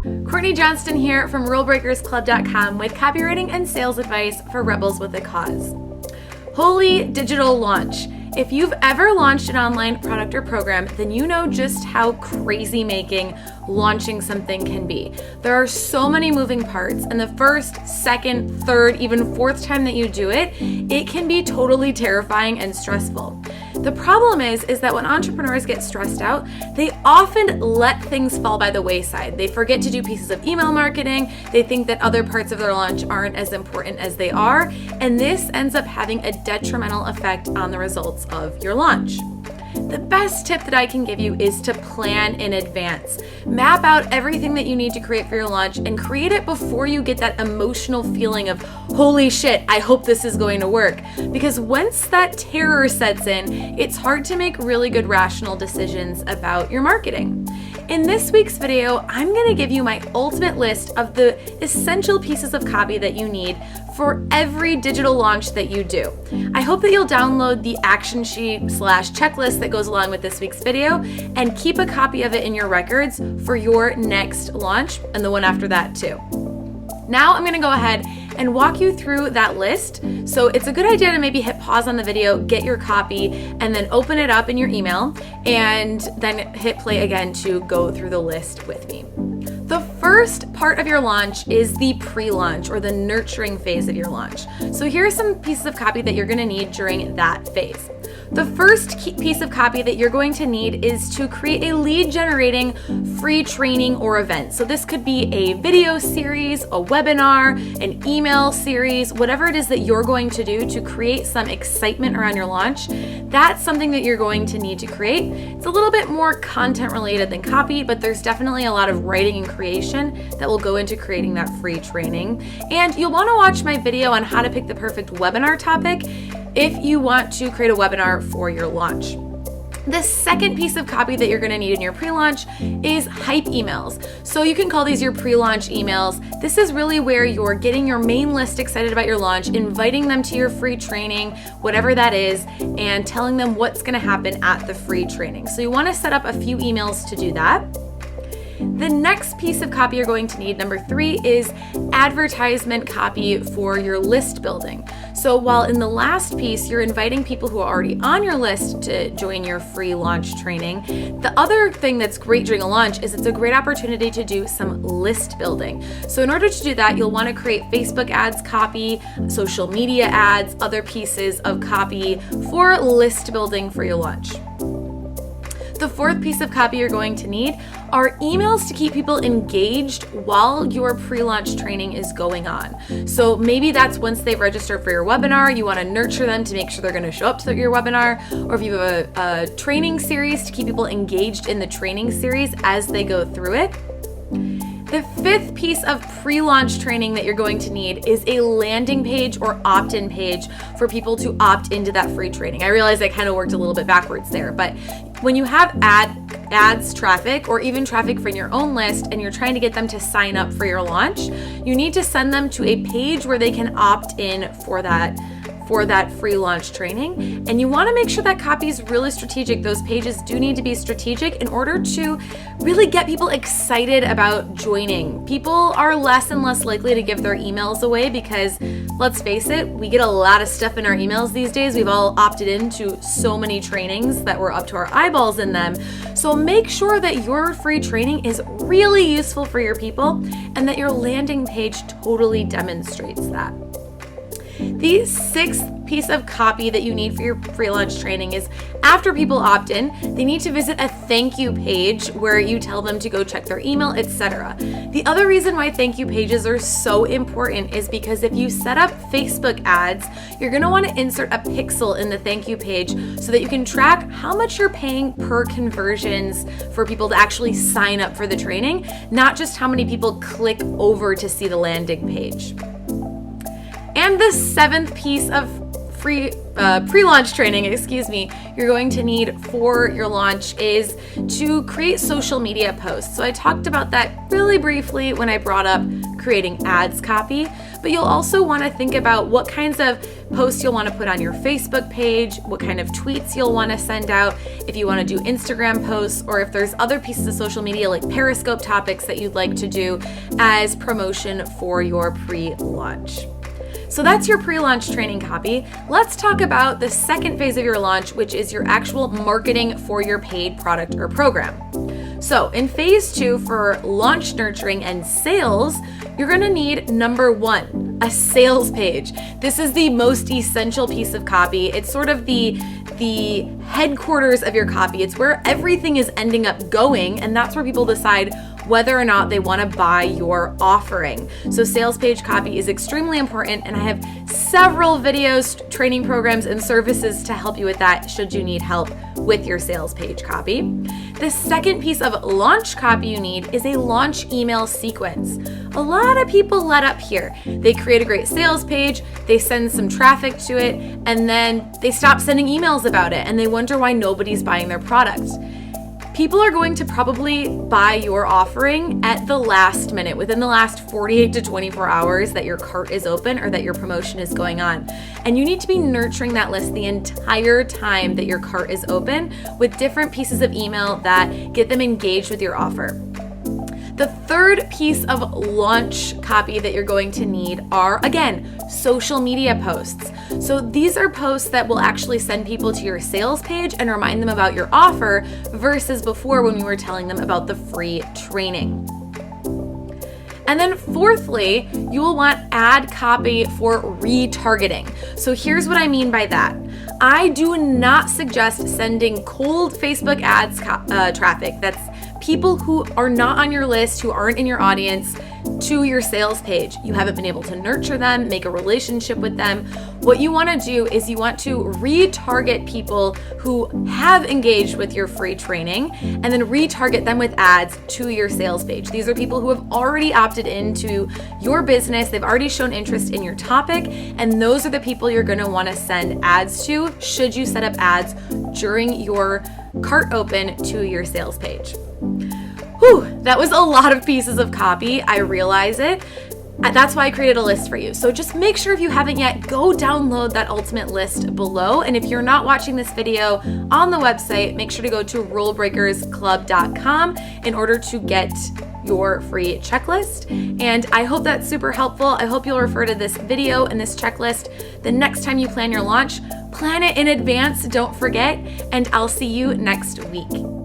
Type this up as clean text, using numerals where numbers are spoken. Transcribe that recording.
Courtney Johnston here from RuleBreakersClub.com with copywriting and sales advice for rebels with a cause. Holy digital launch. If you've ever launched an online product or program, then you know just how crazy making launching something can be. There are so many moving parts, and the first, second, third, even fourth time that you do it, it can be totally terrifying and stressful. The problem is that when entrepreneurs get stressed out, they often let things fall by the wayside. They forget to do pieces of email marketing. They think that other parts of their launch aren't as important as they are, and this ends up having a detrimental effect on the results of your launch. The best tip that I can give you is to plan in advance. Map out everything that you need to create for your launch and create it before you get that emotional feeling of, holy shit, I hope this is going to work. Because once that terror sets in, it's hard to make really good rational decisions about your marketing. In this week's video, I'm going to give you my ultimate list of the essential pieces of copy that you need for every digital launch that you do. I hope that you'll download the action sheet / checklist that goes along with this week's video and keep a copy of it in your records for your next launch and the one after that too. Now I'm going to go ahead and walk you through that list. So it's a good idea to maybe hit pause on the video, get your copy, and then open it up in your email, and then hit play again to go through the list with me. The first part of your launch is the pre-launch or the nurturing phase of your launch. So here are some pieces of copy that you're going to need during that phase. The first piece of copy that you're going to need is to create a lead generating free training or event. So this could be a video series, a webinar, an email series, whatever it is that you're going to do to create some excitement around your launch. That's something that you're going to need to create. It's a little bit more content related than copy, but there's definitely a lot of writing and creation that will go into creating that free training. And you'll want to watch my video on how to pick the perfect webinar topic if you want to create a webinar for your launch. The second piece of copy that you're going to need in your pre-launch is hype emails. So you can call these your pre-launch emails. This is really where you're getting your main list excited about your launch, inviting them to your free training, whatever that is, and telling them what's going to happen at the free training. So you want to set up a few emails to do that. The next piece of copy you're going to need, number 3, is advertisement copy for your list building. So while in the last piece, you're inviting people who are already on your list to join your free launch training, the other thing that's great during a launch is it's a great opportunity to do some list building. So in order to do that, you'll want to create Facebook ads copy, social media ads, other pieces of copy for list building for your launch. The fourth piece of copy you're going to need are emails to keep people engaged while your pre-launch training is going on. So maybe that's once they've registered for your webinar, you want to nurture them to make sure they're going to show up to your webinar, or if you have a training series to keep people engaged in the training series as they go through it. The fifth piece of pre-launch training that you're going to need is a landing page or opt-in page for people to opt into that free training. I realize I kind of worked a little bit backwards there, but when you have ads traffic or even traffic from your own list and you're trying to get them to sign up for your launch, you need to send them to a page where they can opt in for that free launch training. And you want to make sure that copy is really strategic. Those pages do need to be strategic in order to really get people excited about joining. People are less and less likely to give their emails away because, let's face it, we get a lot of stuff in our emails these days. We've all opted into so many trainings that we're up to our eyeballs in them. So make sure that your free training is really useful for your people and that your landing page totally demonstrates that. The sixth piece of copy that you need for your pre-launch training is after people opt in, they need to visit a thank you page where you tell them to go check their email, etc. The other reason why thank you pages are so important is because if you set up Facebook ads, you're going to want to insert a pixel in the thank you page so that you can track how much you're paying per conversions for people to actually sign up for the training, not just how many people click over to see the landing page. And the seventh piece of pre-launch training, you're going to need for your launch is to create social media posts. So I talked about that really briefly when I brought up creating ads copy, but you'll also want to think about what kinds of posts you'll want to put on your Facebook page, what kind of tweets you'll want to send out, if you want to do Instagram posts, or if there's other pieces of social media like Periscope topics that you'd like to do as promotion for your pre-launch. So that's your pre-launch training copy. Let's talk about the second phase of your launch, which is your actual marketing for your paid product or program. So in phase 2 for launch nurturing and sales, you're gonna need number 1, a sales page. This is the most essential piece of copy. It's sort of the headquarters of your copy. It's where everything is ending up going, and that's where people decide whether or not they want to buy your offering. So sales page copy is extremely important, and I have several videos, training programs, and services to help you with that should you need help with your sales page copy. The second piece of launch copy you need is a launch email sequence. A lot of people let up here. They create a great sales page, they send some traffic to it, and then they stop sending emails about it, and they wonder why nobody's buying their product. People are going to probably buy your offering at the last minute, within the last 48 to 24 hours that your cart is open or that your promotion is going on. And you need to be nurturing that list the entire time that your cart is open with different pieces of email that get them engaged with your offer. The third piece of launch copy that you're going to need are, again, social media posts. So these are posts that will actually send people to your sales page and remind them about your offer versus before when we were telling them about the free training. And then fourthly, you will want ad copy for retargeting. So here's what I mean by that. I do not suggest sending cold Facebook ads traffic, that's people who are not on your list, who aren't in your audience, to your sales page. You haven't been able to nurture them, make a relationship with them. What you want to do is you want to retarget people who have engaged with your free training and then retarget them with ads to your sales page. These are people who have already opted into your business. They've already shown interest in your topic, and those are the people you're going to want to send ads to should you set up ads during your cart open to your sales page. Whew, that was a lot of pieces of copy. I realize it. That's why I created a list for you. So just make sure if you haven't yet, go download that ultimate list below. And if you're not watching this video on the website, make sure to go to rulebreakersclub.com in order to get your free checklist. And I hope that's super helpful. I hope you'll refer to this video and this checklist the next time you plan your launch. Plan it in advance, don't forget, and I'll see you next week.